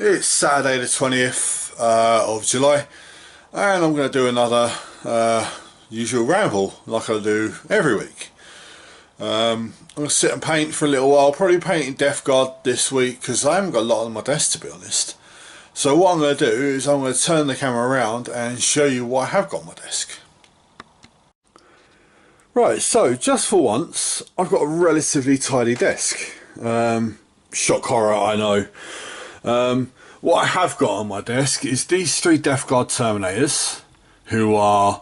It's Saturday the 20th of July, and I'm going to do another usual ramble like I do every week. I'm going to sit and paint for a little while, probably painting Death Guard this week because I haven't got a lot on my desk, to be honest. So what I'm going to do is I'm going to turn the camera around and show you what I have got on my desk. Right, so just for once I've got a relatively tidy desk. Shock horror, I know. What I have got on my desk is these 3 Death Guard Terminators who are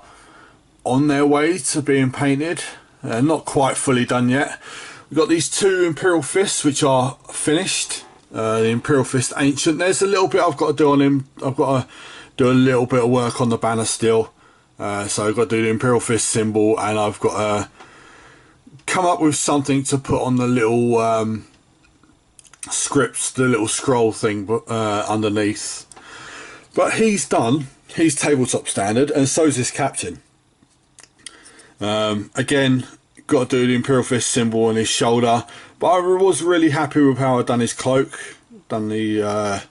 on their way to being painted. Not quite fully done yet. We've got these 2 Imperial Fists which are finished. The Imperial Fist Ancient. There's a little bit I've got to do on him. I've got to do a little bit of work on the banner still. So I've got to do the Imperial Fist symbol, and I've got to come up with something to put on the little scripts, the little scroll thing underneath. But he's done. He's tabletop standard, and so's this captain. Again, got to do the Imperial Fist symbol on his shoulder, but I was really happy with how I've done his cloak, done the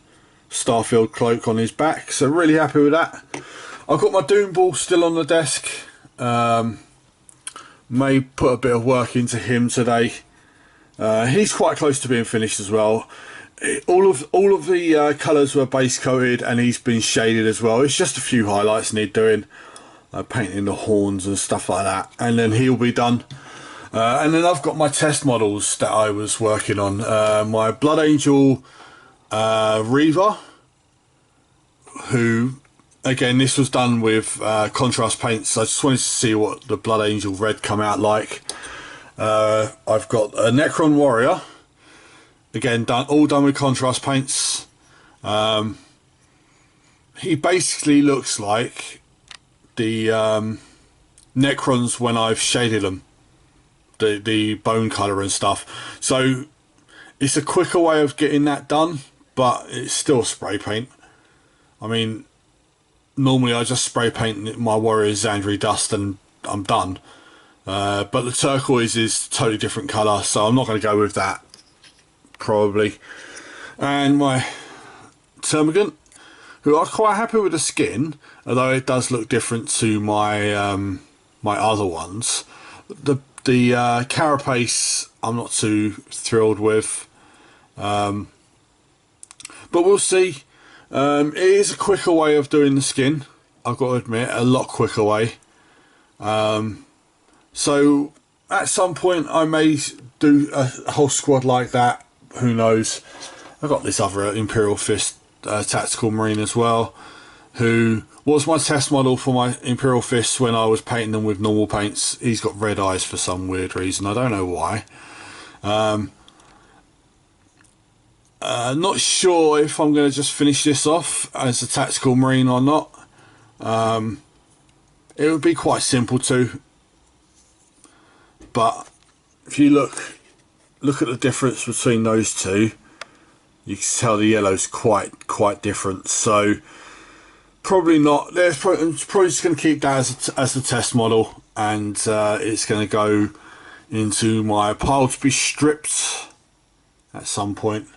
Starfield cloak on his back, so really happy with that. I've got my Doombull still on the desk. May put a bit of work into him today. He's quite close to being finished as well. All of the colours were base coated, and he's been shaded as well. It's just a few highlights need doing, painting the horns and stuff like that, and then he'll be done. And then I've got my test models that I was working on. My Blood Angel Reaver, who, again, this was done with contrast paints. I just wanted to see what the Blood Angel Red come out like. I've got a Necron Warrior, again all done with contrast paints. He basically looks like the Necrons when I've shaded them, the bone colour and stuff. So it's a quicker way of getting that done, but it's still spray paint. I mean, normally I just spray paint my Warriors Xandri Dust and I'm done. But the turquoise is a totally different colour, so I'm not going to go with that, probably. And my Termagant, who I'm quite happy with the skin, although it does look different to my my other ones. The carapace I'm not too thrilled with, but we'll see. It is a quicker way of doing the skin, I've got to admit, a lot quicker way. So at some point I may do a whole squad like that, who knows. I've got this other Imperial Fist Tactical Marine as well, who was my test model for my Imperial Fists when I was painting them with normal paints. He's got red eyes for some weird reason, I don't know why. Not sure if I'm going to just finish this off as a Tactical Marine or not. It would be quite simple too, but if you look at the difference between those two, you can tell the yellow's quite different. So probably not. I'm probably just going to keep that as the test model, and it's going to go into my pile to be stripped at some point.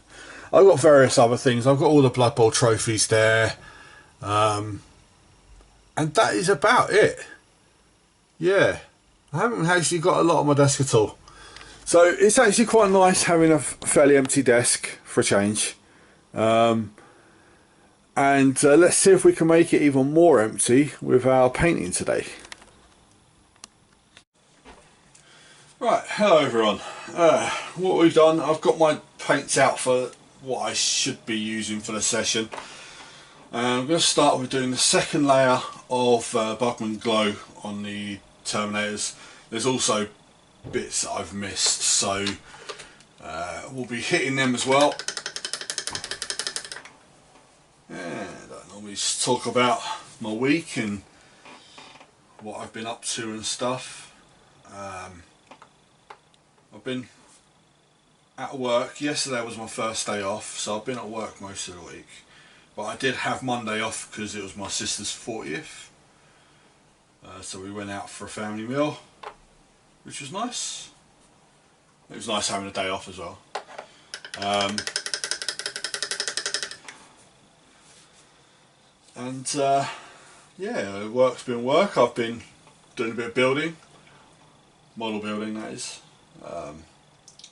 I've got various other things. I've got all the Blood Bowl trophies there, and that is about it. Yeah, I haven't actually got a lot on my desk at all. So it's actually quite nice having a fairly empty desk for a change. And let's see if we can make it even more empty with our painting today. Right, hello everyone. What we've done, I've got my paints out for what I should be using for the session. I'm going to start with doing the second layer of Bugman Glow on the Terminators. There's also bits that I've missed, so we'll be hitting them as well. And I normally just talk about my week and what I've been up to and stuff. I've been at work. Yesterday was my first day off, so I've been at work most of the week. But I did have Monday off because it was my sister's 40th. So we went out for a family meal, which was nice. It was nice having a day off as well. And yeah, work's been work. I've been doing a bit of building, model building that is.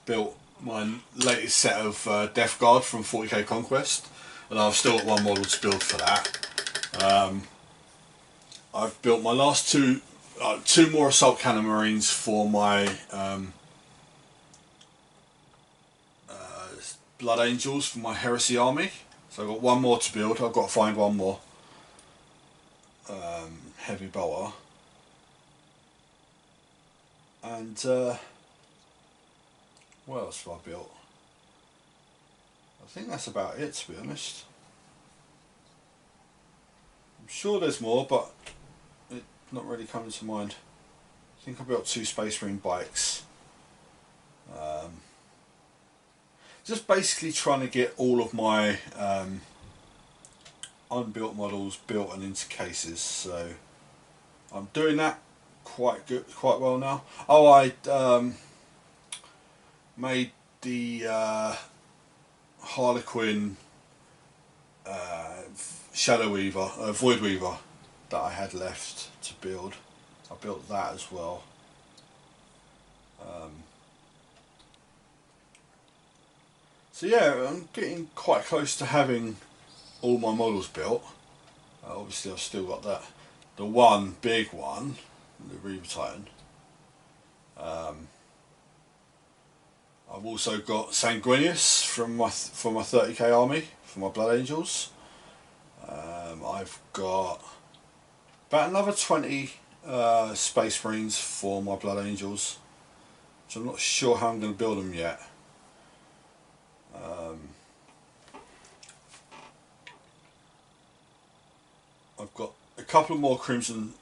Built my latest set of Death Guard from 40k Conquest, and I've still got one model to build for that. I've built my last two more Assault Cannon Marines for my Blood Angels for my Heresy army. So I've got one more to build. I've got to find one more heavy bolter. And what else have I built? I think that's about it, to be honest. I'm sure there's more, but it's not really coming to mind. I think I built 2 Space Marine bikes. Just basically trying to get all of my unbuilt models built and into cases. So I'm doing that quite well now. Oh, I made the Harlequin Shadow Weaver, Void Weaver that I had left to build. I built that as well. So yeah, I'm getting quite close to having all my models built. Obviously I've still got the one big one, the Reaver Titan. I've also got Sanguinius from my 30k army, for my Blood Angels. I've got about another 20 Space Marines for my Blood Angels, which I'm not sure how I'm going to build them yet. I've got a couple more Crimson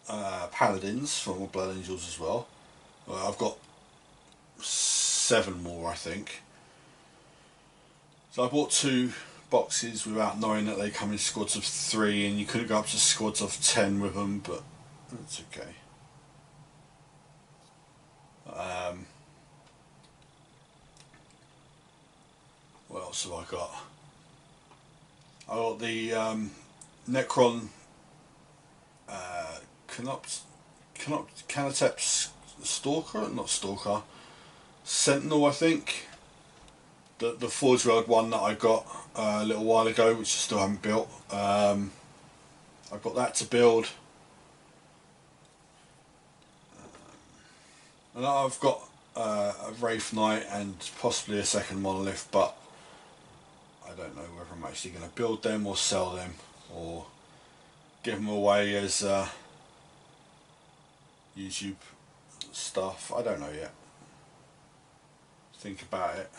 Paladins for my Blood Angels as well. I've got 7 more, I think. So I bought 2 boxes without knowing that they come in squads of 3, and you couldn't go up to squads of 10 with them, but that's okay. What else have I got? I got the Necron Canatep's Stalker, not Stalker, Sentinel, I think. The Forge World one that I got a little while ago, which I still haven't built. I've got that to build. And I've got a Wraith Knight and possibly a second Monolith, but I don't know whether I'm actually going to build them or sell them or give them away as YouTube stuff. I don't know yet. Think about it.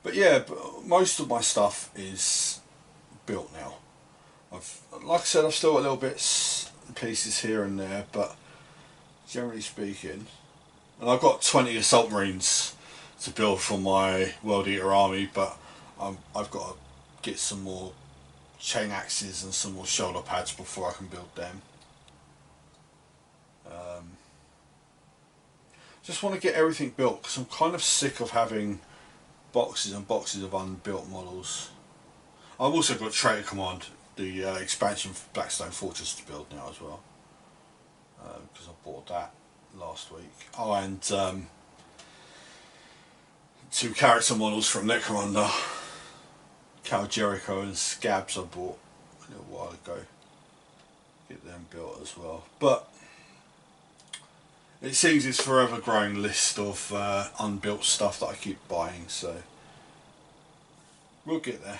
But yeah, most of my stuff is built now. Like I said, I've still got little bits and pieces here and there, but generally speaking, and I've got 20 Assault Marines to build for my World Eater army, but I've got to get some more chain axes and some more shoulder pads before I can build them. Just want to get everything built because I'm kind of sick of having boxes and boxes of unbuilt models. I've also got Traitor Command, the expansion for Blackstone Fortress to build now as well, because I bought that last week. Oh, and 2 character models from Necromunda, Cal Jericho and Scabs I bought a little while ago. Get them built as well. But it seems it's forever growing list of unbuilt stuff that I keep buying, so we'll get there.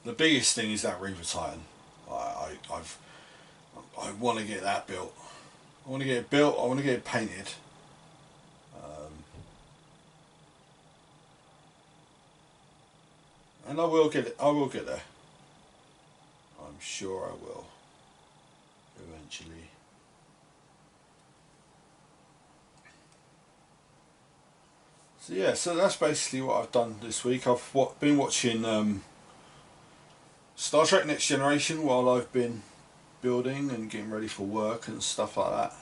The biggest thing is that Reaver Titan. I want to get that built. I want to get it built. I want to get it painted. And I will get it. I will get there. I'm sure I will. Eventually. So yeah, so that's basically what I've done this week. I've been watching Star Trek Next Generation while I've been building and getting ready for work and stuff like that.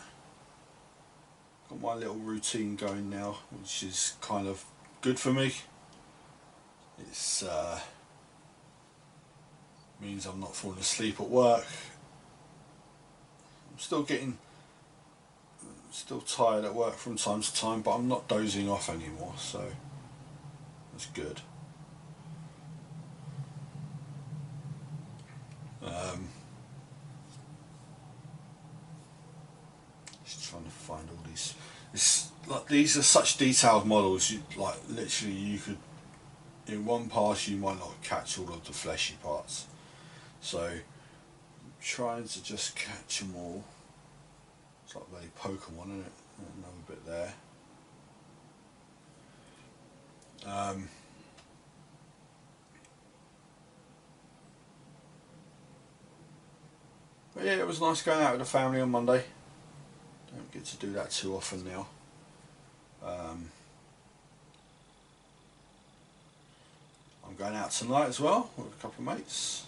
got my little routine going now, which is kind of good for me. It's means I'm not falling asleep at work. I'm still tired at work from time to time, but I'm not dozing off anymore, so that's good. Just trying to find all these. It's like these are such detailed models. Like literally, you could in one pass you might not catch all of the fleshy parts. So trying to just catch them all. It's like very Pokemon, isn't it? Another bit there. But yeah, it was nice going out with the family on Monday. Don't get to do that too often now. I'm going out tonight as well with a couple of mates.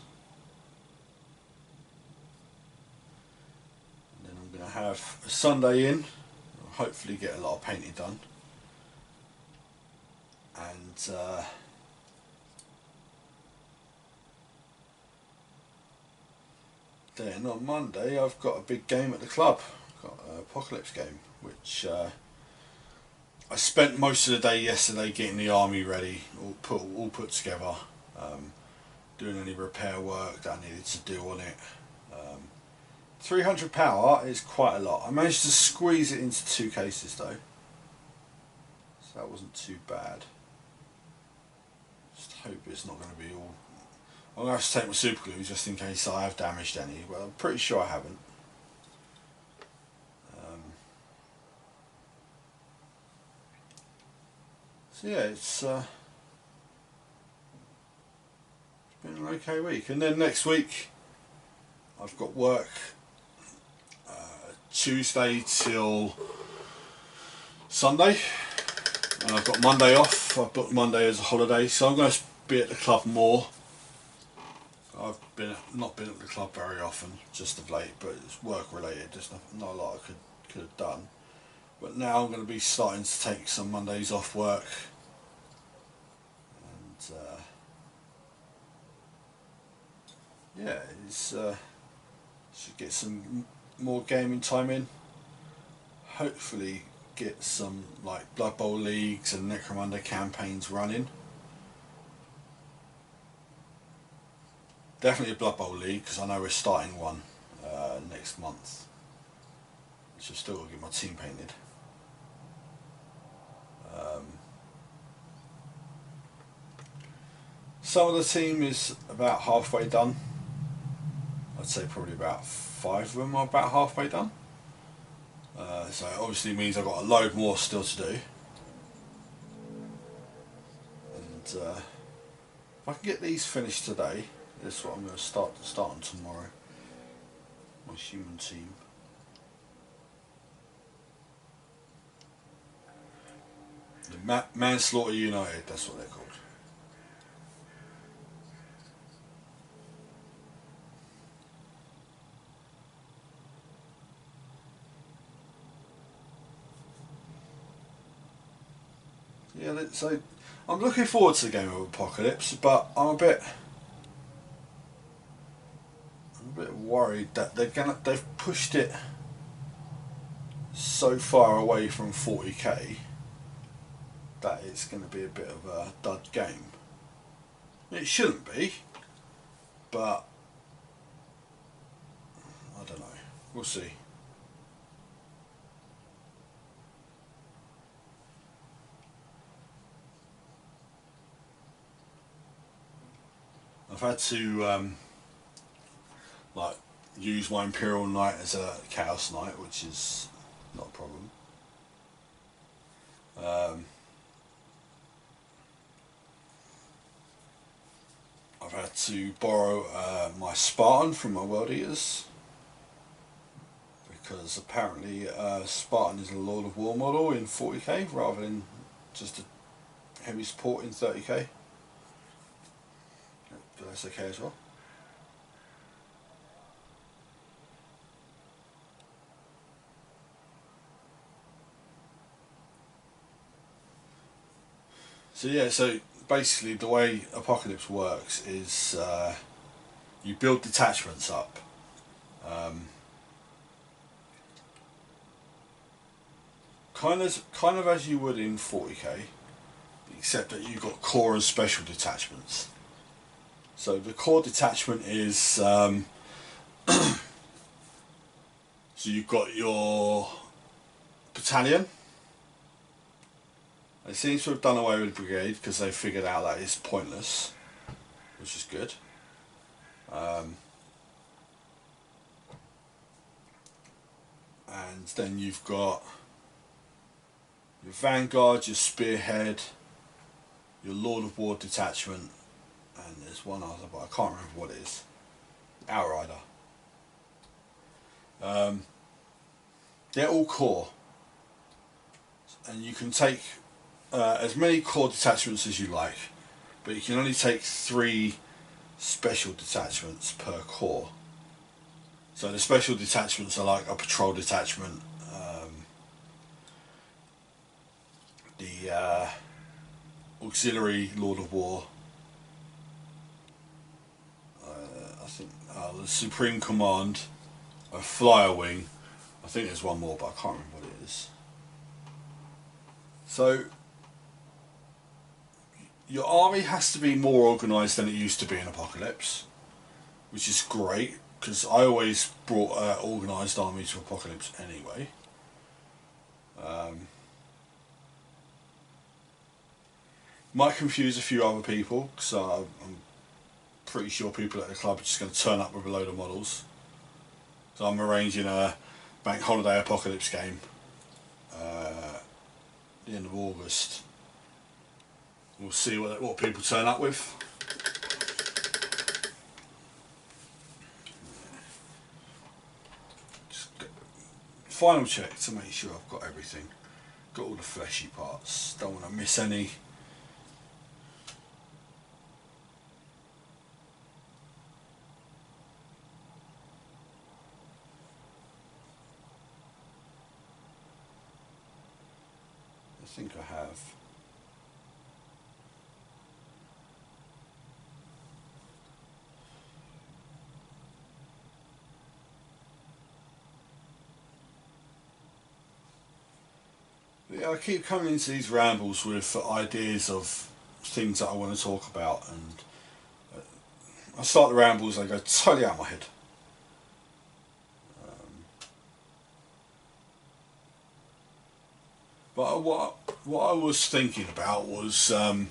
And then I'm going to have a Sunday in. I'll hopefully get a lot of painting done. And then on Monday I've got a big game at the club. I've got an Apocalypse game, which I spent most of the day yesterday getting the army ready, all put together, doing any repair work that I needed to do on it. 300 power is quite a lot. I managed to squeeze it into 2 cases though, so that wasn't too bad. Just hope it's not going to be all... I'm going to have to take my super glue just in case I have damaged any, but I'm pretty sure I haven't. So yeah, it's been an okay week. And then next week I've got work Tuesday till Sunday, and I've got Monday off. I've booked Monday as a holiday, so I'm going to be at the club more. I've not been at the club very often, just of late, but it's work related. There's not a lot I could have done. But now I'm going to be starting to take some Mondays off work, and yeah, it's should get some more gaming time in. Hopefully get some like Blood Bowl leagues and Necromunda campaigns running. Definitely a Blood Bowl league, because I know we're starting one next month, which I've still got to get my team painted. Some of the team is about halfway done. I'd say probably about 5 of them are about halfway done. So it obviously means I've got a load more still to do. And if I can get these finished today, this is what I'm going to start on tomorrow. My human team. The Manslaughter United, that's what they're called. Yeah, so I'm looking forward to the game of Apocalypse, but I'm a bit worried that they've pushed it so far away from 40k that it's going to be a bit of a dud game. It shouldn't be, but I don't know. We'll see. I've had to like use my Imperial Knight as a Chaos Knight, which is not a problem. I've had to borrow my Spartan from my World Eaters, because apparently Spartan is a Lord of War model in 40k rather than just a heavy support in 30k. But that's okay as well. So yeah, so basically the way Apocalypse works is you build detachments up. Kind of as you would in 40k, except that you've got core and special detachments. So the core detachment is so you've got your battalion. They seem to have done away with brigade because they figured out that it's pointless, which is good. And then you've got your vanguard, your spearhead, your Lord of War detachment, and there's one other, but I can't remember what it is. Outrider. They're all core, and you can take as many core detachments as you like, but you can only take 3 special detachments per core. So the special detachments are like a patrol detachment, the auxiliary Lord of War, I think the Supreme Command, a flyer wing. I think there's one more, but I can't remember what it is. So your army has to be more organised than it used to be in Apocalypse, which is great because I always brought an organised army to Apocalypse anyway. Might confuse a few other people, so I'm pretty sure people at the club are just going to turn up with a load of models. So I'm arranging a Bank Holiday Apocalypse game the end of August. We'll see what people turn up with. Just final check to make sure I've got everything. Got all the fleshy parts. Don't want to miss any. I think I have. But yeah, I keep coming into these rambles with ideas of things that I want to talk about, and I start the rambles and I go totally out of my head. But what I was thinking about was in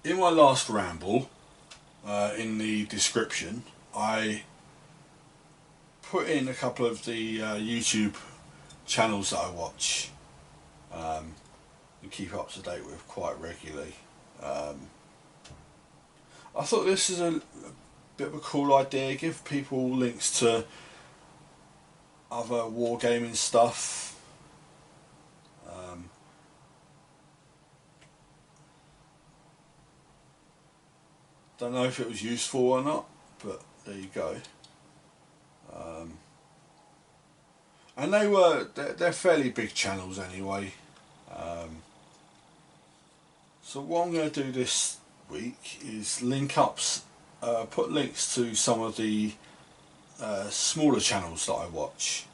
my last ramble, in the description, I put in a couple of the YouTube channels that I watch and keep up to date with quite regularly. I thought this is a bit of a cool idea. Give people links to other wargaming stuff. Don't know if it was useful or not, but there you go. And they're fairly big channels anyway. So what I'm going to do this week is put links to some of the smaller channels that I watch.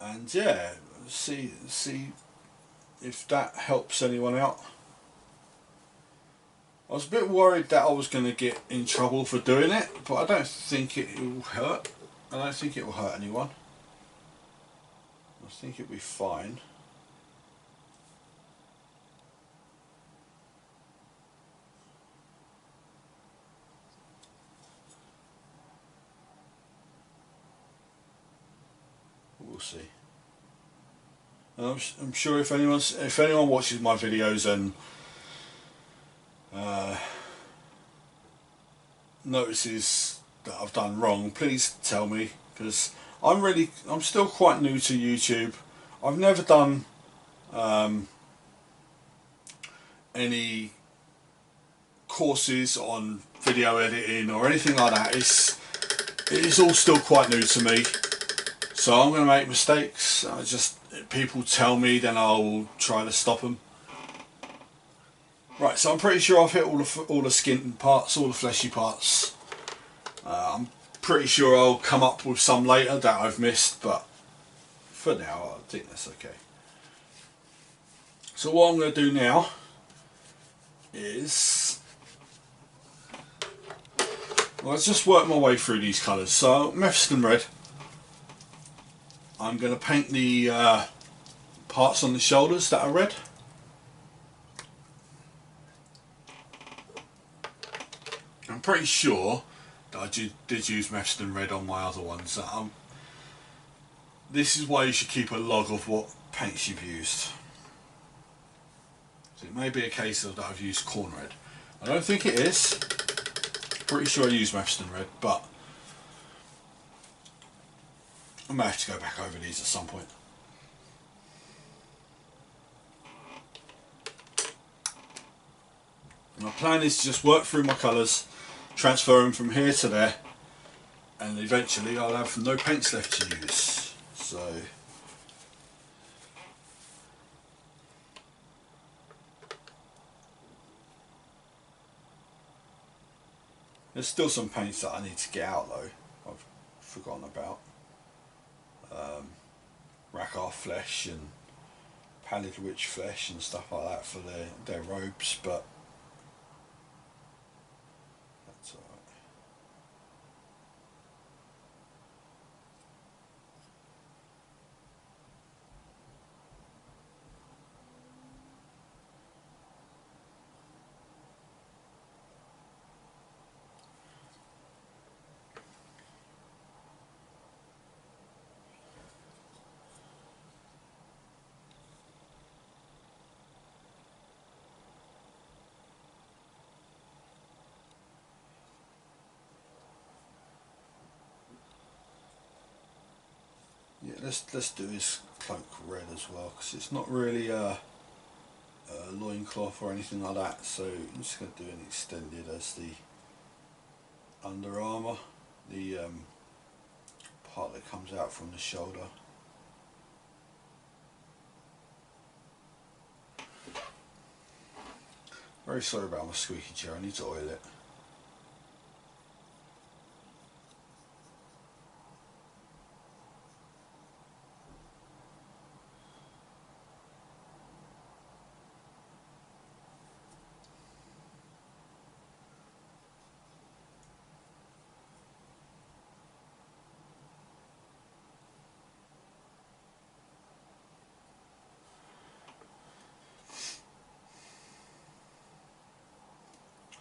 And yeah, see if that helps anyone out. I was a bit worried that I was going to get in trouble for doing it, but I don't think it will hurt. I don't think it will hurt anyone. I think it'll be fine. We'll see. I'm sure if anyone watches my videos and notices that I've done wrong, please tell me, because I'm still quite new to YouTube. I've never done any courses on video editing or anything like that. it is all still quite new to me, so I'm going to make mistakes. People tell me, then I'll try to stop them. Right, so I'm pretty sure I've hit all the skin parts, all the fleshy parts. I'm pretty sure I'll come up with some later that I've missed, but for now I think that's okay. So what I'm going to do now is, well, let's just work my way through these colours. So Mephiston red. I'm going to paint the parts on the shoulders that are red. I'm pretty sure that I did use Mephiston red on my other ones. This is why you should keep a log of what paints you've used. So it may be a case of that I've used corn red. I don't think it is. Pretty sure I used Mephiston red, but I may have to go back over these at some point. My plan is to just work through my colours, transfer them from here to there, and eventually I'll have no paints left to use. So there's still some paints that I need to get out though, I've forgotten about. Rakar flesh and Pallid Witch flesh and stuff like that for their robes, but that's alright. Yeah, let's do his cloak red as well, because it's not really a loincloth or anything like that, so I'm just going to do an extended as the under armour, the part that comes out from the shoulder. Very sorry about my squeaky chair, I need to oil it.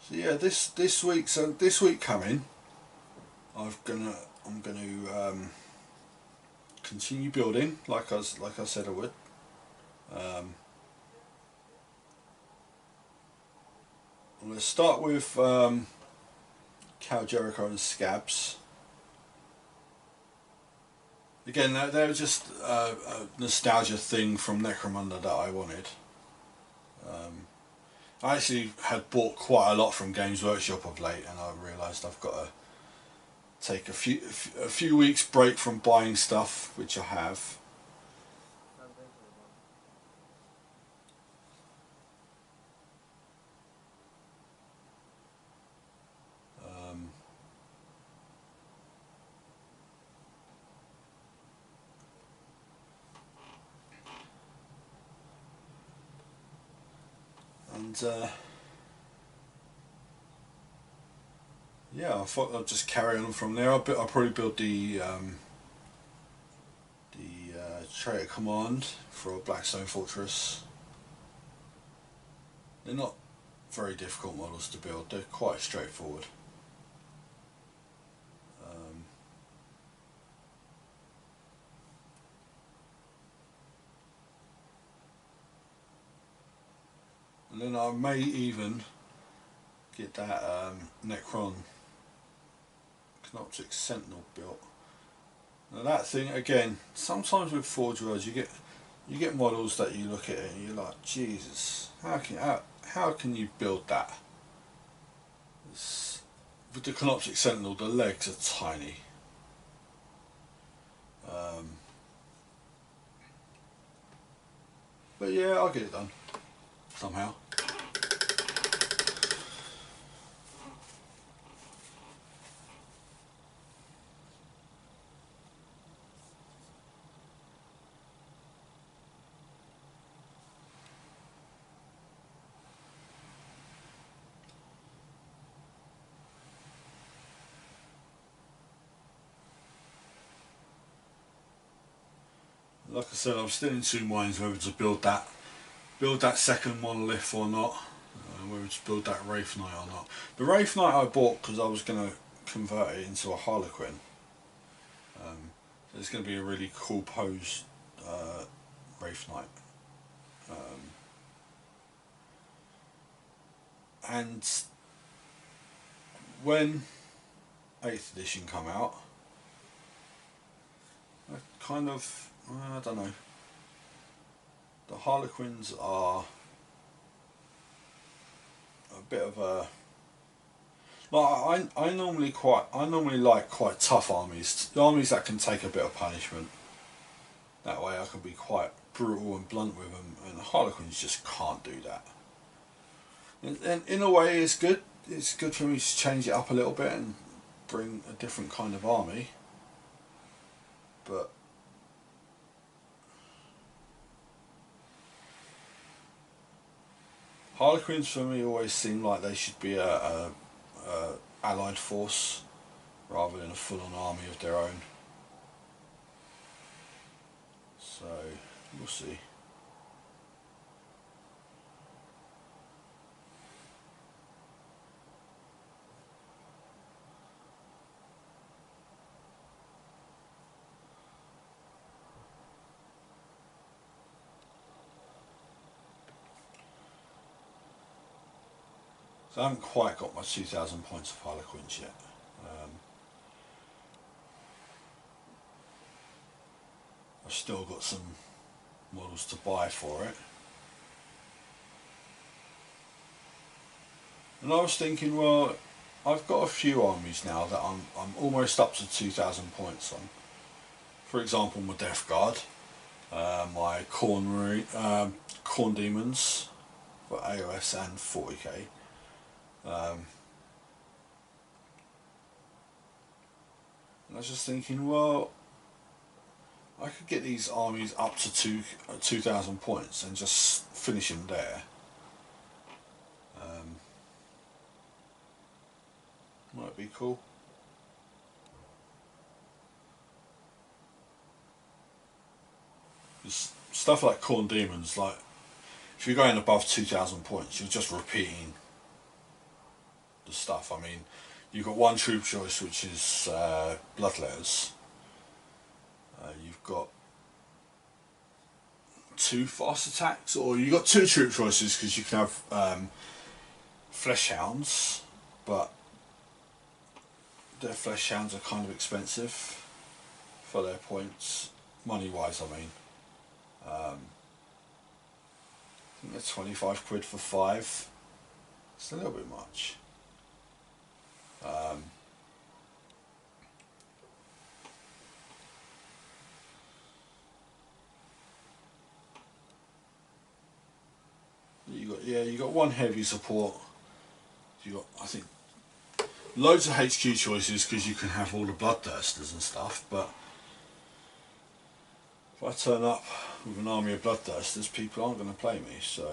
So yeah, this week coming, I'm gonna continue building like I said I would. I'm going to start with Cal Jericho and Scabs. Again, they were just a nostalgia thing from Necromunda that I wanted. I actually had bought quite a lot from Games Workshop of late, and I realised I've got to take a few weeks break from buying stuff, which I have. Yeah, I thought I'd just carry on from there. I'll probably build the Traitor Command for a Blackstone Fortress. They're not very difficult models to build, they're quite straightforward. And then I may even get that Necron Canoptic Sentinel built. Now that thing, again, sometimes with Forge Worlds you get models that you look at it and you're like, Jesus, how can you build that? With the Canoptic Sentinel, the legs are tiny. But yeah, I'll get it done somehow. Like I said, I'm still in two minds whether to build that second monolith or not, whether to build that Wraith Knight or not. The Wraith Knight I bought because I was going to convert it into a Harlequin. It's going to be a really cool pose Wraith Knight. And when 8th edition come out, I kind of, I don't know, the Harlequins are a bit of a, like I normally like quite tough armies, armies that can take a bit of punishment. That way I can be quite brutal and blunt with them, and the Harlequins just can't do that. And in a way it's good. It's good for me to change it up a little bit and bring a different kind of army. But Harlequins for me always seem like they should be a allied force rather than a full-on army of their own. So we'll see. So I haven't quite got my 2,000 points of Harlequins yet. I've still got some models to buy for it. And I was thinking, well, I've got a few armies now that I'm almost up to 2,000 points on. For example, my Death Guard, my Corn Demons for AOS and 40k. And I was just thinking, well, I could get these armies up to 2,000 points and just finish them there. Might be cool. Stuff like Corn Demons, like if you're going above 2,000 points, you're just repeating the stuff. I mean, you've got one troop choice, which is Bloodletters. You've got 2 fast attacks, or you've got 2 troop choices because you can have Flesh Hounds, but their Flesh Hounds are kind of expensive for their points, money wise I mean. I think they're 25 quid for 5. It's a little bit much. You got one heavy support. You got, I think, loads of HQ choices because you can have all the Bloodthirsters and stuff. But if I turn up with an army of Bloodthirsters, people aren't going to play me. So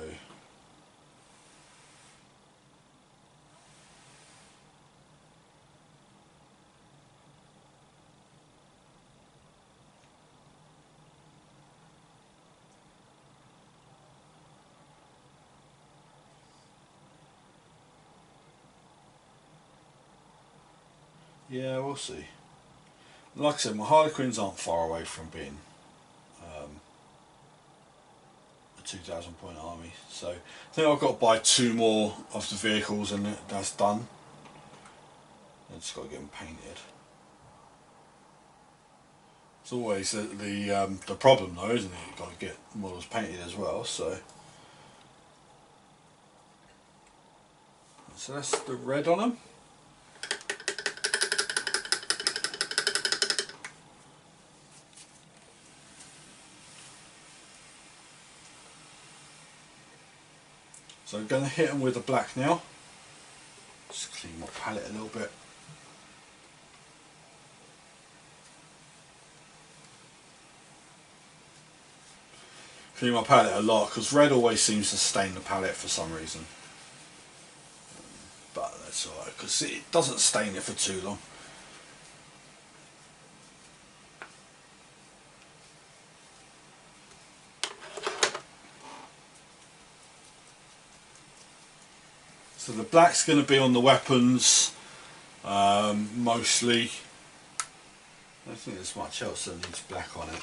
yeah, we'll see. Like I said, my Harlequins aren't far away from being a 2,000 point army. So I think I've got to buy 2 more of the vehicles and that's done. I just got to get them painted. It's always the problem though, isn't it? You've got to get models painted as well. So that's the red on them. So I'm going to hit them with the black now. Just clean my palette a little bit. Clean my palette a lot because red always seems to stain the palette for some reason. But that's alright because it doesn't stain it for too long. So the black's going to be on the weapons mostly. I don't think there's much else that needs black on it.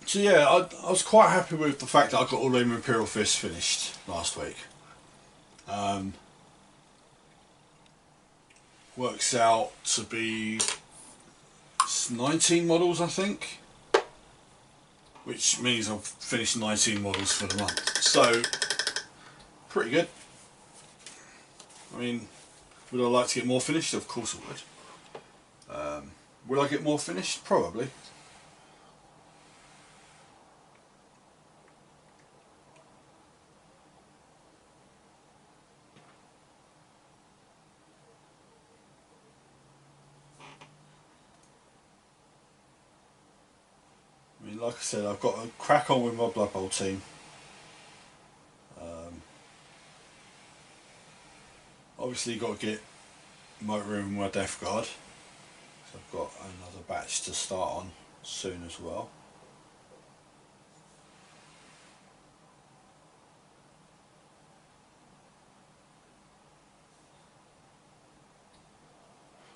So yeah, I was quite happy with the fact that I got all them Imperial Fists finished last week. Works out to be 19 models, I think, which means I've finished 19 models for the month. So pretty good. I mean, would I like to get more finished? Of course I would. Would I get more finished? Probably. I mean, like I said, I've got to crack on with my Blood Bowl team. Obviously got to get Motor Room and my Death Guard. So I've got another batch to start on soon as well.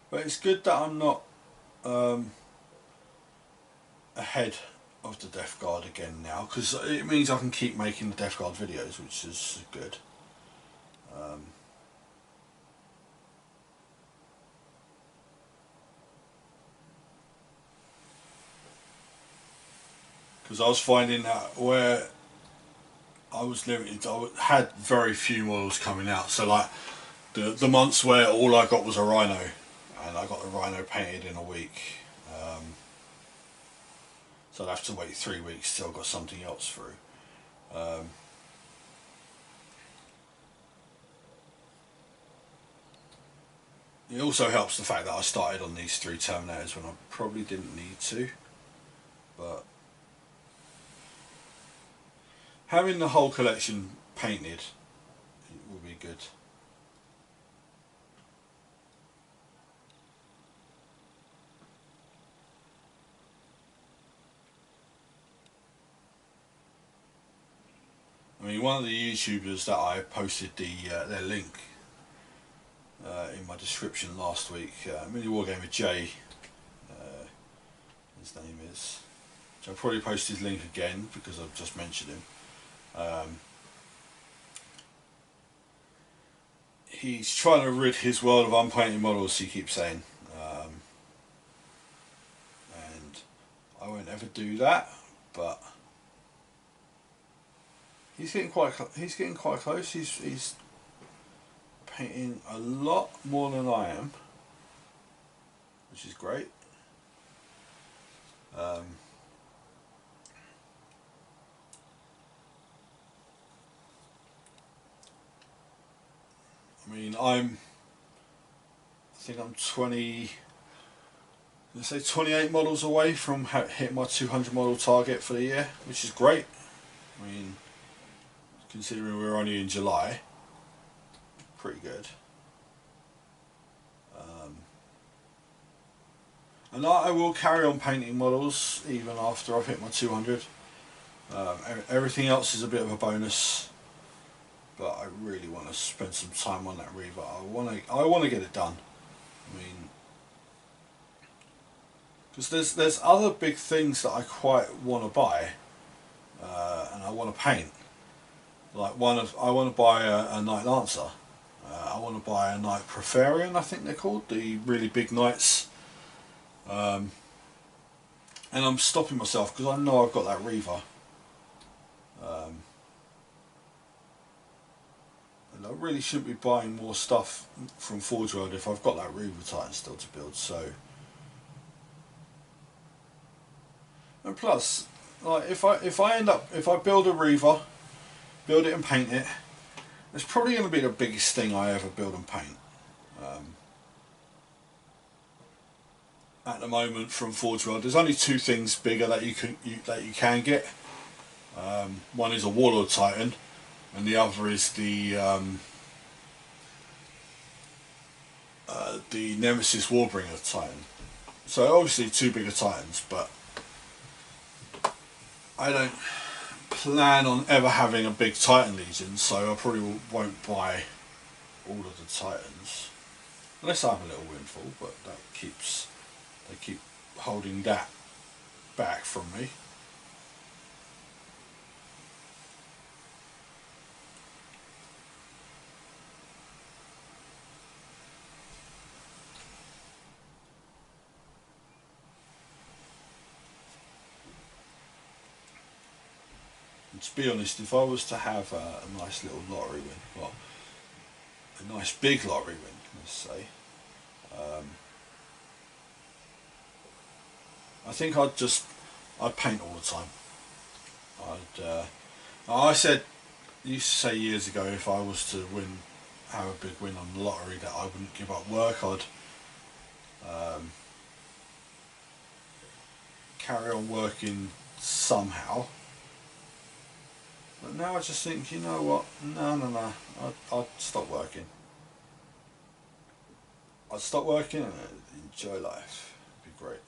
But it's good that I'm not ahead of the Death Guard again now, because it means I can keep making the Death Guard videos, which is good. Because I was finding that where I was limited, I had very few models coming out. So like the months where all I got was a Rhino, and I got the Rhino painted in a week. So I'd have to wait 3 weeks till I got something else through. It also helps the fact that I started on these 3 Terminators when I probably didn't need to, but having the whole collection painted will be good. I mean, one of the YouTubers that I posted their link in my description last week, Miniwargamer Jay, his name is. So I'll probably post his link again because I've just mentioned him. He's trying to rid his world of unpainted models, he keeps saying, and I won't ever do that, but he's getting quite close. He's painting a lot more than I am, which is great. I mean, I think I'm 28 models away from hitting my 200 model target for the year, which is great. I mean, considering we're only in July, pretty good. And I will carry on painting models even after I've hit my 200. Everything else is a bit of a bonus, but I really want to spend some time on that Reaver. I want to get it done. I mean, because there's other big things that I quite want to buy, and I want to paint. Like I want to buy a Knight Lancer. I want to buy a Knight Protherian, I think they're called, the really big knights. And I'm stopping myself because I know I've got that Reaver. And I really shouldn't be buying more stuff from Forge World if I've got that Reaver Titan still to build. So, and plus, like if I build a Reaver, build it and paint it, it's probably going to be the biggest thing I ever build and paint. At the moment from Forge World, there's only two things bigger that you can get. One is a Warlord Titan, and the other is the Nemesis Warbringer Titan. So obviously two bigger Titans, but I don't plan on ever having a big Titan Legion, so I probably won't buy all of the Titans unless I have a little windfall, but they keep holding that back from me. And to be honest, if I was to have a nice little lottery win, well, a nice big lottery win, let's say, I think I'd paint all the time. I used to say years ago, if I was to have a big win on the lottery, that I wouldn't give up work. I'd carry on working somehow. But now I just think, you know what? No. I'd stop working. I'd stop working and enjoy life. It'd be great.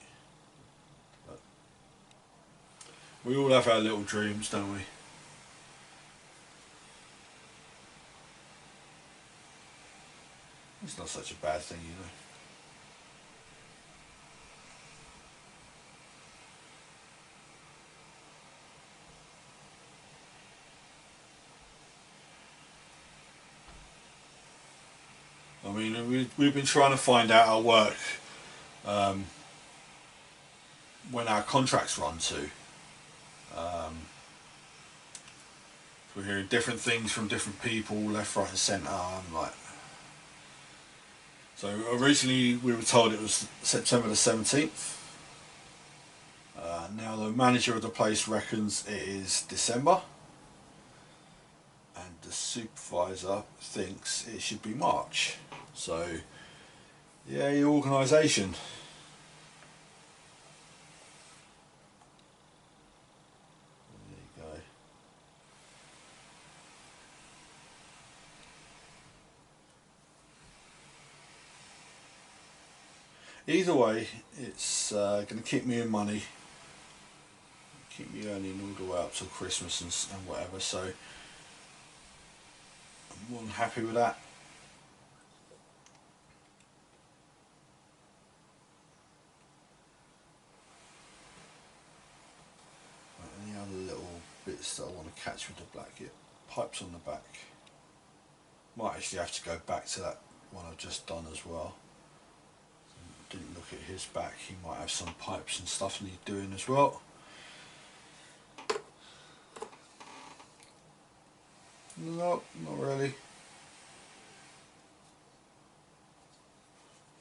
But we all have our little dreams, don't we? It's not such a bad thing, you know. I mean, we've been trying to find out our work when our contracts run to. We're hearing different things from different people, left, right and centre. I'm like, so originally we were told it was September the 17th. Now the manager of the place reckons it is December. And the supervisor thinks it should be March. So, yeah, your organisation. There you go. Either way, it's going to keep me in money, keep me earning all the way up till Christmas and whatever. So, I'm more than happy with that. Any other little bits that I want to catch with the black? Yeah, pipes on the back. Might actually have to go back to that one I've just done as well. Didn't look at his back. He might have some pipes and stuff that he's doing as well. No, not really.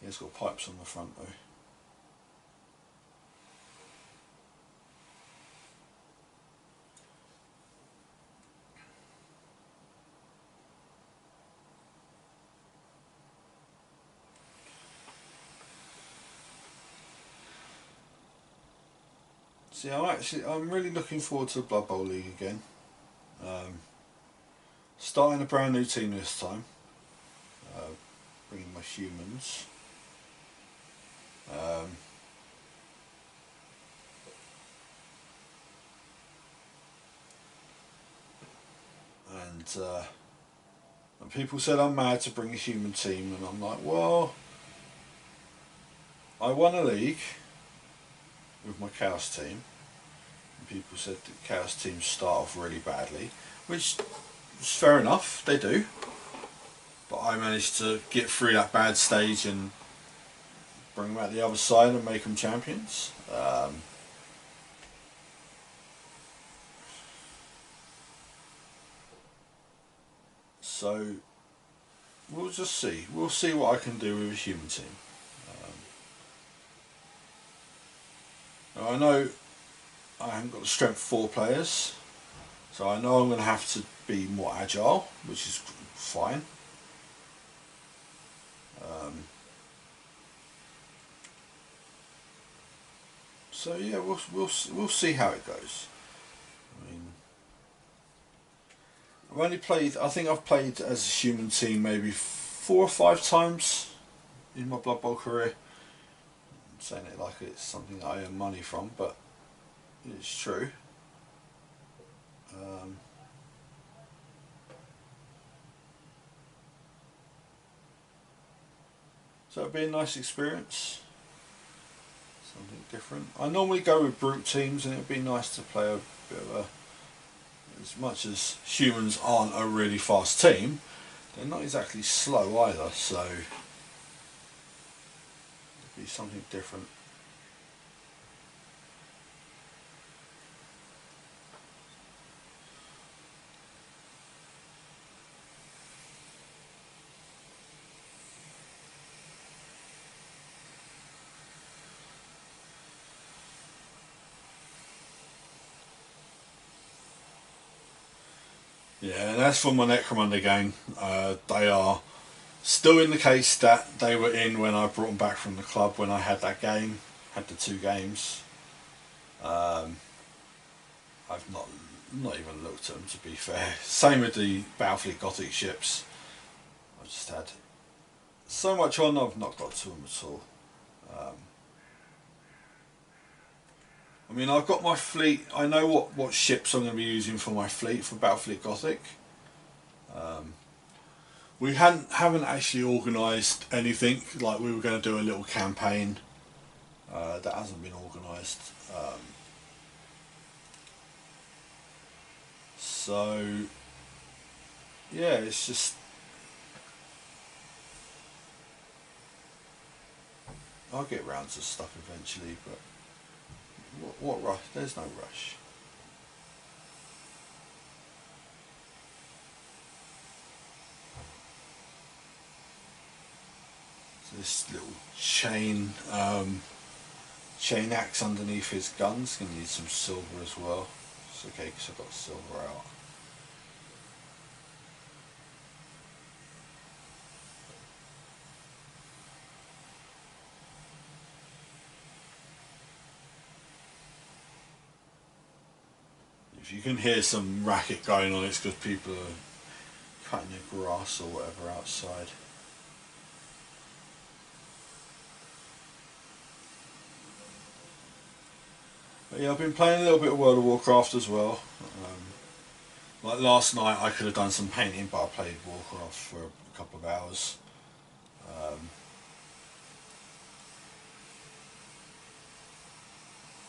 He's got pipes on the front though. See, I'm really looking forward to the Blood Bowl League again. Starting a brand new team this time. Bringing my humans. And people said I'm mad to bring a human team, and I'm like, well, I won a league with my Chaos team. And people said that Chaos teams start off really badly, which it's fair enough, they do. But I managed to get through that bad stage and bring them out the other side and make them champions. So we'll just see. We'll see what I can do with a human team. I know I haven't got the strength 4 players, so I know I'm going to have to be more agile, which is fine. So yeah, we'll see how it goes. I mean, I've only played. I think I've played as a human team maybe 4 or 5 times in my Blood Bowl career. I'm saying it like it's something that I earn money from, but it's true. So it'd be a nice experience. Something different. I normally go with brute teams, and it'd be nice to play a bit of a. As much as humans aren't a really fast team, they're not exactly slow either, so it'd be something different. Yeah, and as for my Necromunda gang, they are still in the case that they were in when I brought them back from the club when I had that game, had the 2 games. I've not even looked at them, to be fair. Same with the Battlefleet Gothic ships. I've just had so much on, I've not got to them at all. I mean, I've got my fleet. I know what ships I'm going to be using for my fleet for Battlefleet Gothic. We haven't actually organised anything. Like, we were going to do a little campaign. That hasn't been organised. So yeah, it's just I'll get round to stuff eventually, but. What rush? There's no rush. So this little chain axe underneath his guns. Gonna need some silver as well. It's okay because I've got silver out. If you can hear some racket going on, it's because people are cutting their grass or whatever outside. But yeah, I've been playing a little bit of World of Warcraft as well. Like last night I could have done some painting, but I played Warcraft for a couple of hours.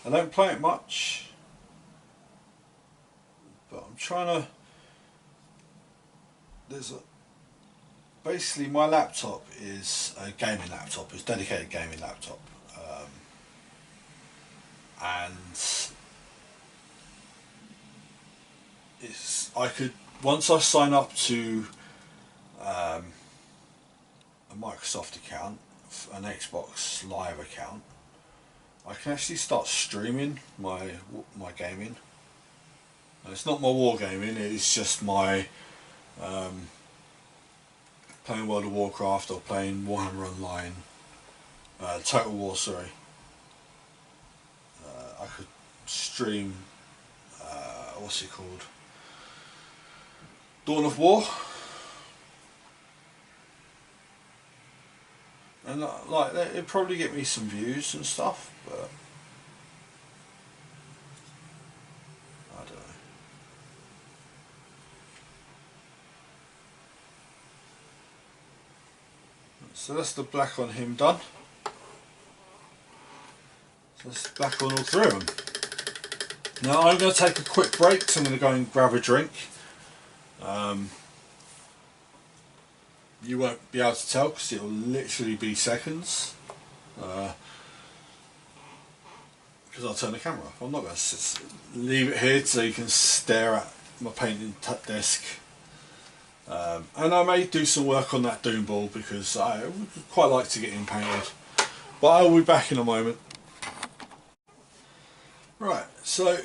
I don't play it much, but I'm trying to. Basically my laptop is a gaming laptop. It's a dedicated gaming laptop, and once I sign up to a Microsoft account, an Xbox Live account, I can actually start streaming my gaming. And it's not my wargaming, it's just my playing World of Warcraft or playing Warhammer Online, Total War, sorry. I could stream, what's it called? Dawn of War. And like, it'd probably get me some views and stuff, but I don't know. So that's the black on him done. So that's black on all 3 of them. Now I'm going to take a quick break, so I'm going to go and grab a drink. You won't be able to tell because it'll literally be seconds. Because I'll turn the camera off. I'm not going to leave it here so you can stare at my painting desk. And I may do some work on that Doombull because I would quite like to get him painted. But I'll be back in a moment. Right, so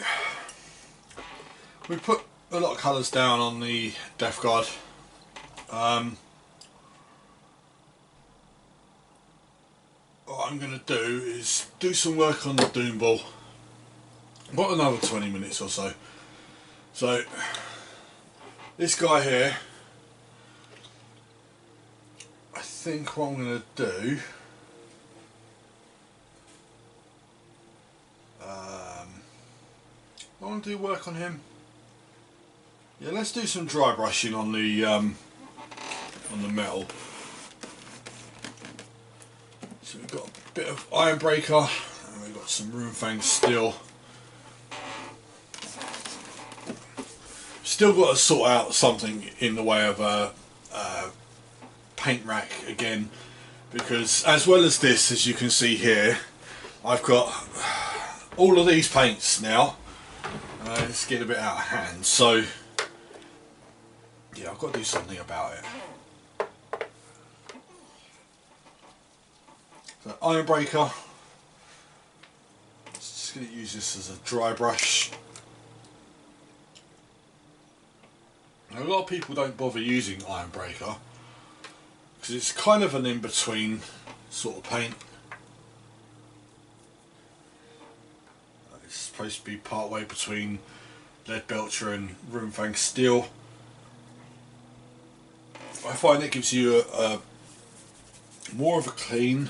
we put a lot of colours down on the Death Guard. What I'm going to do is do some work on the Doombull. Got another 20 minutes or so. So this guy here, I think what I'm going to do, I want to do work on him. Yeah, let's do some dry brushing on the metal. So we've got a bit of iron breaker and we've got some Runefang steel. Still got to sort out something in the way of a paint rack again, because as well as this, as you can see here, I've got all of these paints now. It's getting a bit out of hand, so yeah, I've got to do something about it. So iron breaker, just going to use this as a dry brush. Now, a lot of people don't bother using iron breaker because it's kind of an in-between sort of paint. It's supposed to be part way between lead belcher and Runefang steel. I find it gives you a more of a clean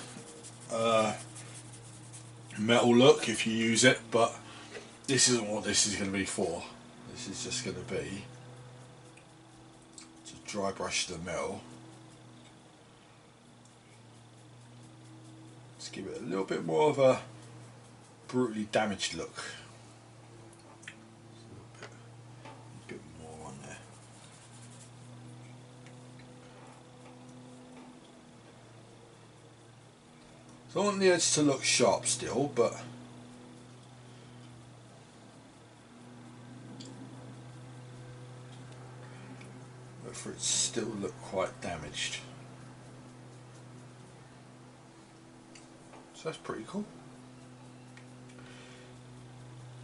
metal look if you use it, but this isn't what this is going to be for. This is just going to be to dry brush the metal. Let's give it a little bit more of a brutally damaged look. A bit more on there. So I want the edge to look sharp still, but for it to still look quite damaged. So that's pretty cool.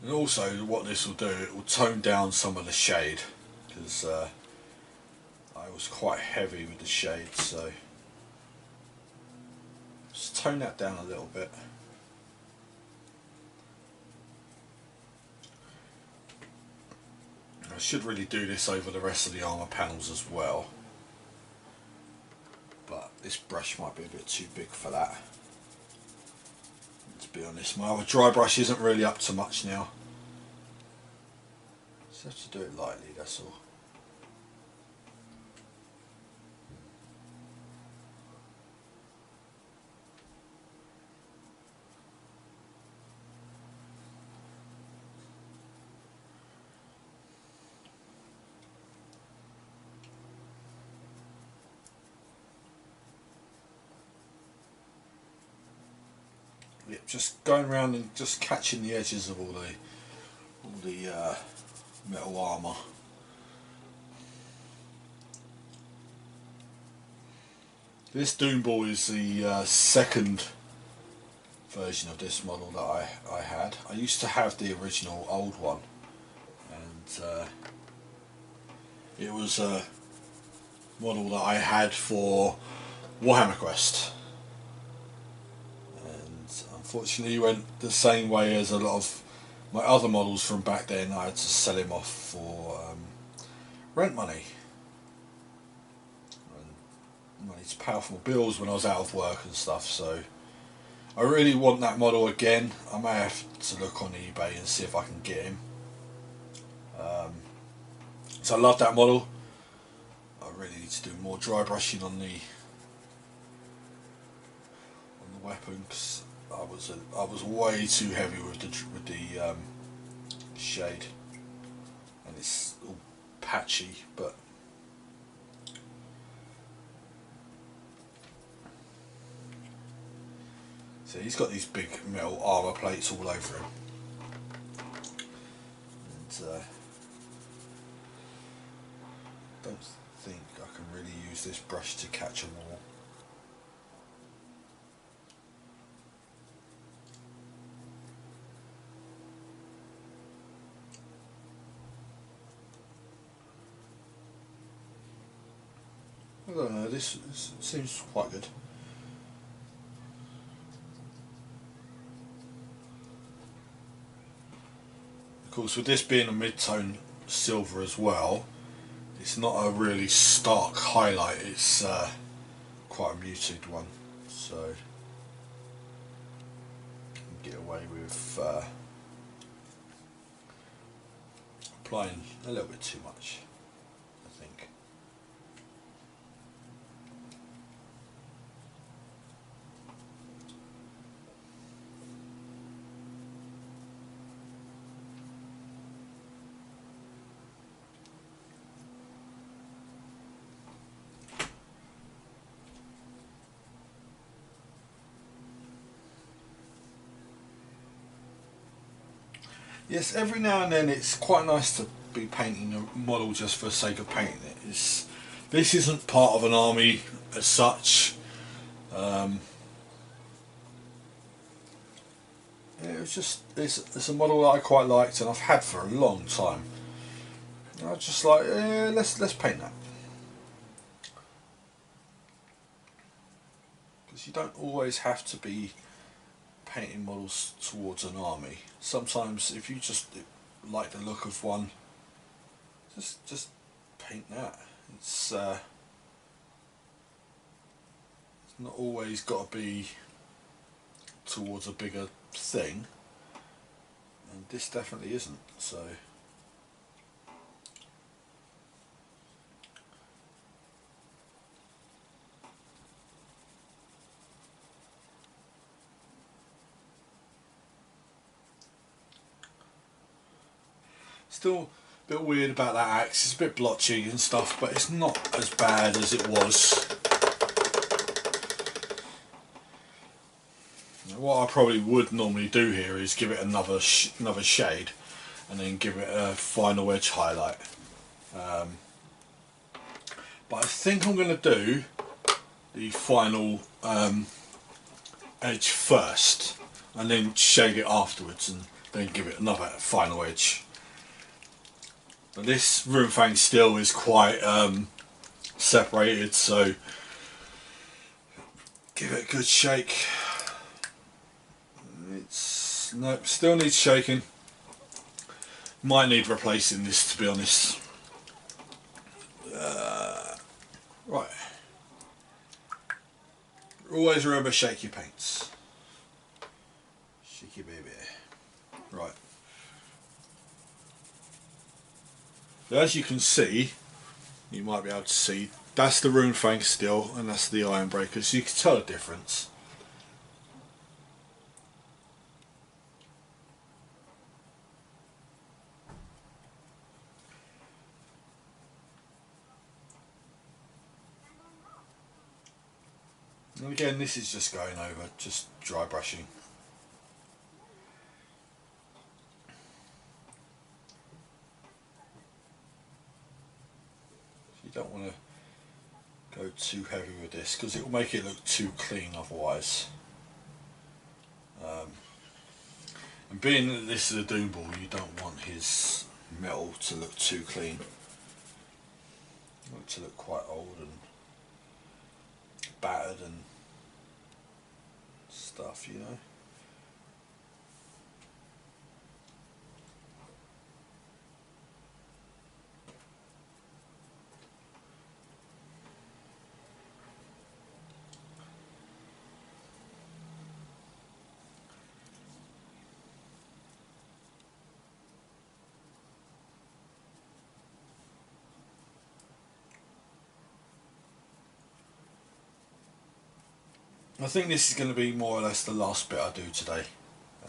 And also what this will do, it will tone down some of the shade, because I was quite heavy with the shade, so just tone that down a little bit. I should really do this over the rest of the armour panels as well, but this brush might be a bit too big for that. To be honest, my other dry brush isn't really up to much now. Just have to do it lightly, that's all. Yep, just going around and just catching the edges of all the metal armour. This Doombull is the second version of this model that I had. I used to have the original old one, and it was a model that I had for Warhammer Quest. Unfortunately, he went the same way as a lot of my other models from back then. I had to sell him off for rent money. And money to pay off my bills when I was out of work and stuff. So I really want that model again. I may have to look on eBay and see if I can get him. So I love that model. I really need to do more dry brushing on the weapon, because I was way too heavy with the shade, and it's all patchy, but So he's got these big metal armour plates all over him. And don't think I can really use this brush to catch them all. I don't know, this seems quite good. Of course, with this being a mid-tone silver as well, it's not a really stark highlight, it's quite a muted one, so you can get away with applying a little bit too much, I think. Yes, every now and then it's quite nice to be painting a model just for the sake of painting it. This isn't part of an army as such. It was just it's a model that I quite liked and I've had for a long time. And I was just like, let's paint that. Because you don't always have to be painting models towards an army. Sometimes if you just like the look of one, just paint that. It's not always got to be towards a bigger thing, and this definitely isn't, so still a bit weird about that axe. It's a bit blotchy and stuff, but it's not as bad as it was. What I probably would normally do here is give it another shade and then give it a final edge highlight. But I think I'm going to do the final edge first and then shade it afterwards and then give it another final edge. But this Runefang still is quite separated, so give it a good shake. Nope, still needs shaking. Might need replacing this, to be honest. Right. Always remember, shake your paints. Shake your baby. Right. So as you can see, you might be able to see, that's the Runefang still, and that's the Ironbreaker, so you can tell the difference. And again, this is just going over, just dry brushing. You don't want to go too heavy with this because it will make it look too clean otherwise. And being that this is a Doombull, you don't want his metal to look too clean. You want it to look quite old and battered and stuff, you know. I think this is going to be more or less the last bit I do today.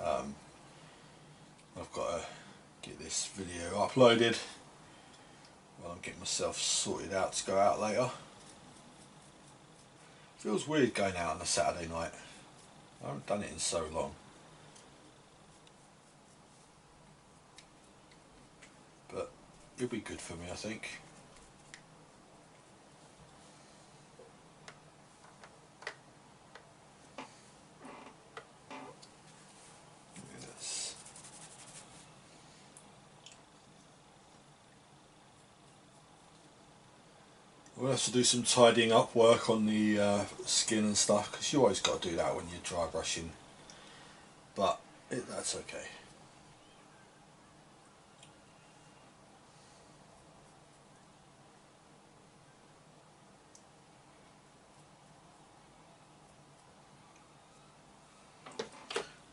I've got to get this video uploaded while I'm getting myself sorted out to go out later. Feels weird going out on a Saturday night. I haven't done it in so long. But it'll be good for me, I think. We'll have to do some tidying up work on the skin and stuff, because you always got to do that when you're dry brushing, but that's okay.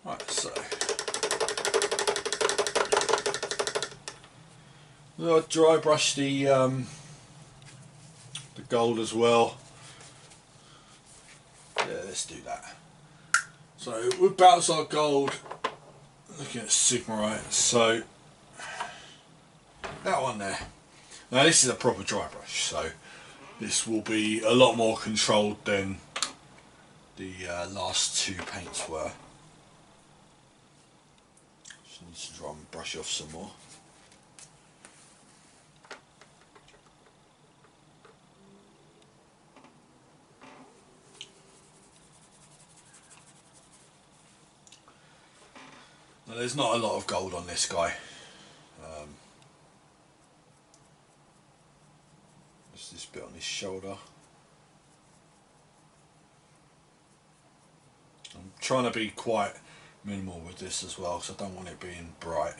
Right, so I'll dry brush the gold as well. Yeah, let's do that. So we've bounced our gold, looking at Sigmarite, so that one there. Now this is a proper dry brush, so this will be a lot more controlled than the last two paints were. Just need to try and brush off some more. Now, there's not a lot of gold on this guy. Just this bit on his shoulder. I'm trying to be quite minimal with this as well, because I don't want it being bright.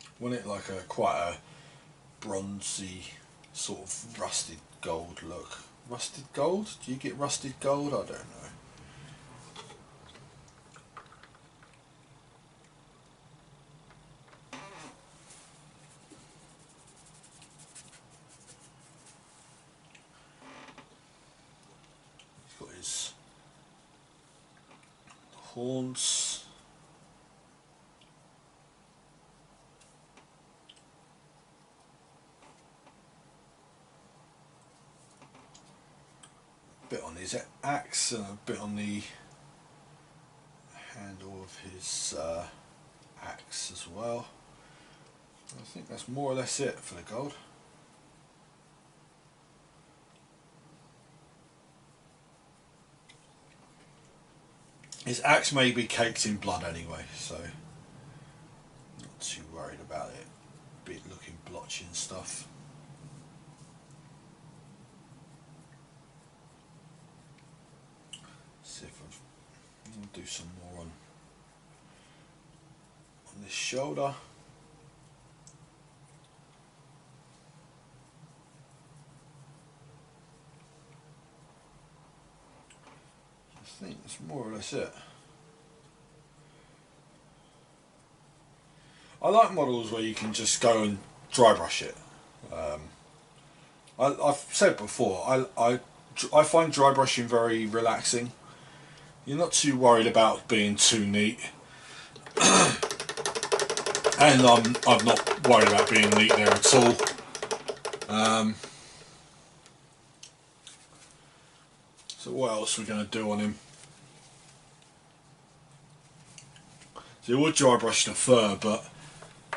I want it like quite a bronzy, sort of rusted gold look. Rusted gold? Do you get rusted gold? I don't know. He's got his horns. Bit on his axe and a bit on the handle of his axe as well. I think that's more or less it for the gold. His axe may be caked in blood anyway, so not too worried about it. Bit looking blotchy and stuff. See if I'll do some more on this shoulder. I think that's more or less it. I like models where you can just go and dry brush it. I've said before, I find dry brushing very relaxing. You're not too worried about being too neat, and I'm not worried about being neat there at all. So what else are we going to do on him? So we'll dry brush the fur, but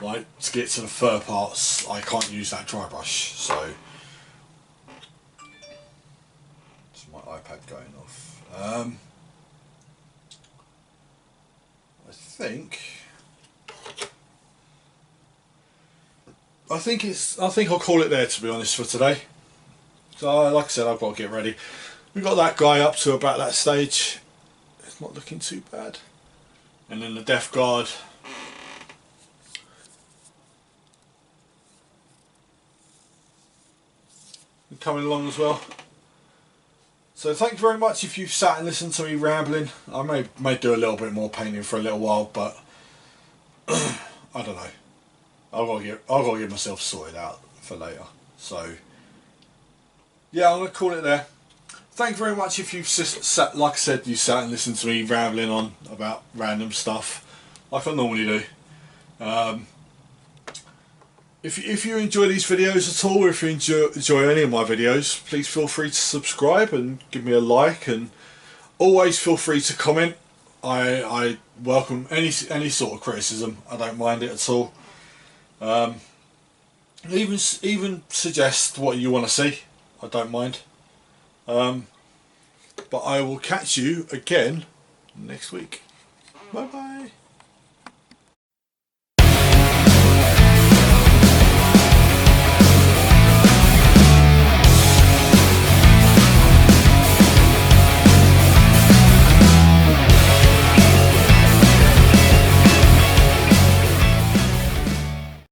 like to get to the fur parts, I can't use that dry brush. So it's my iPad going off. I think I'll call it there, to be honest, for today. So like I said, I've got to get ready. We've got that guy up to about that stage. It's not looking too bad. And then the Death Guard. Coming along as well. So thank you very much if you've sat and listened to me rambling. I may do a little bit more painting for a little while, but I don't know. I've got to get myself sorted out for later. So yeah, I'm going to call it there. Thank you very much if you've sat, like I said, you sat and listened to me rambling on about random stuff, like I normally do. if you enjoy these videos at all, or if you enjoy any of my videos, please feel free to subscribe and give me a like, and always feel free to comment. I welcome any sort of criticism. I don't mind it at all. Even suggest what you want to see. I don't mind. But I will catch you again next week. Bye bye.